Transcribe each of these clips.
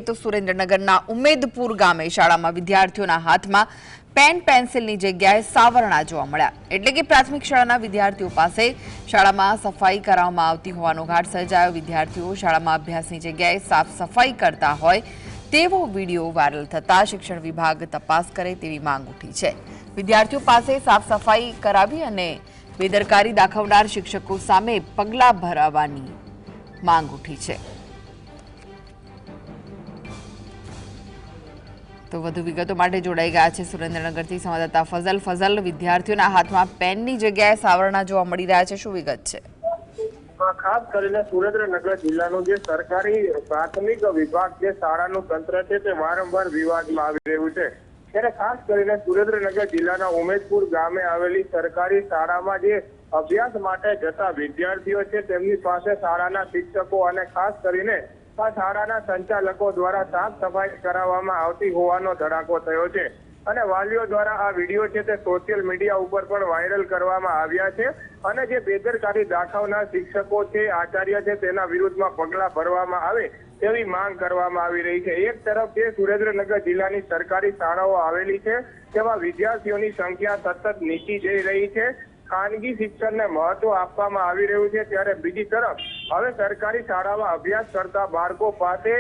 तो सुरेन्द्रनगरना उमेदपुर गामे शाळामां विद्यार्थीओना हाथमां पेन पेन्सिलनी जग्याए सावरणा जोवा मळ्या। एटले के प्राथमिक शाळाना विद्यार्थीओ पासे शाळामां सफाई कराववामां आवती होવાનો घाट सર્જાયો। विद्यार्थीओ शाळामां अभ्यासनी जग्याए साफ सफाई करता होय तेवो विडियो वायरल थता शिक्षण विभाग तपास करे तेवी मांग उठी छे। विद्यार्थीओ पासे साफ सफाई करावी अने बेदरकारी दाखवनार शिक्षको सामे पगलां भरवानी मांग उठी छे। तो વધુ વિગતો માટે જોડાઈ ગયા છે સુરેન્દ્રનગરથી સંવાદદાતા ફઝલ। વિદ્યાર્થીઓના હાથમાં પેનની જગ્યાએ સાવરણા જોવા મળી રહ્યા છે, શું વિગત છે? ખાસ કરીને સુરેન્દ્રનગર જિલ્લાનું જે સરકારી પ્રાથમિક વિભાગ જે શાળાનું તંત્ર છે તે વારંવાર વિવાદમાં આવી રહ્યું છે। ત્યારે ખાસ કરીને સુરેન્દ્રનગર જિલ્લાના ઉમેદપુર ગામે આવેલી સરકારી શાળામાં જે અભ્યાસ માટે જતા વિદ્યાર્થીઓ છે તેમની પાસે શાળાના શિક્ષકો અને ખાસ કરીને આ શાળાના સંચાલકો દ્વારા સાફ સફાઈ કરાવવામાં આવતી હોવાનો ધડાકો થયો છે અને વાલીઓ દ્વારા આ વિડીયો છે તે સોશિયલ મીડિયા ઉપર પણ વાયરલ કરવામાં આવ્યા છે અને જે બેદરકારી દાખવનાર શિક્ષકો છે, આચાર્ય છે, તેના વિરુદ્ધમાં પગલાં ભરવામાં આવે તેવી માંગ કરવામાં આવી રહી છે। એક તરફ જે સુરેન્દ્રનગર જિલ્લાની સરકારી શાળાઓ આવેલી છે તેમાં વિદ્યાર્થીઓની સંખ્યા સતત નીચી જઈ રહી છે, ખાનગી શિક્ષણને મહત્વ આપવામાં આવી રહ્યું છે, ત્યારે બીજી તરફ હવે સરકારી શાળામાં અભ્યાસ કરતા બાળકો પાસે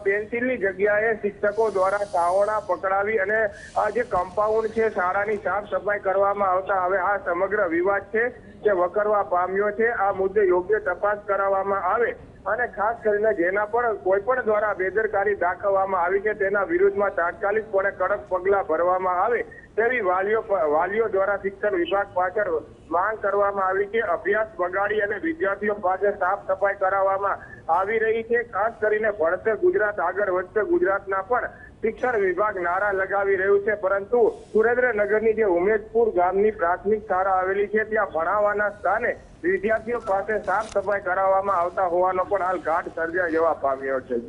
પેન્સિલની જગ્યાએ શિક્ષકો દ્વારા સાવરણા પકડાવી અને આ જે કમ્પાઉન્ડ છે શાળાની સાફ સફાઈ કરવામાં આવતા હવે આ સમગ્ર વિવાદ છે જે વકરવા પામ્યો છે। આ મુદ્દે યોગ્ય તપાસ કરાવવામાં આવે અને ખાસ કરીને જેના પણ કોઈ પણ દ્વારા બેદરકારી દાખવવામાં આવી છે તેના વિરુદ્ધમાં તાત્કાલિકપણે કડક પગલાં ભરવામાં આવે તેવી વાલીઓ દ્વારા શિક્ષણ વિભાગ પાછળ માંગ કરવામાં આવી છે। અભ્યાસ બગાડી અને વિદ્યાર્થીઓ પાસે સાફ સફાઈ કરાવવામાં આવી રહી છે। ખાસ કરીને ભણશે ગુજરાત આગળ વધશે ગુજરાતના પણ શિક્ષણ વિભાગ નારા લગાવી રહ્યું છે, પરંતુ સુરેન્દ્રનગરની જે ઉમેદપુર ગામની પ્રાથમિક શાળા આવેલી છે ત્યાં ભણાવવાના સ્થાને વિદ્યાર્થીઓ પાસે સાફ સફાઈ કરાવવામાં આવતા હોવાનો પણ હાલ ઘાટ સર્જાઈ જવા પામ્યો છે।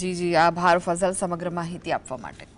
જી આભાર ફઝલ સમગ્ર માહિતી આપવા માટે।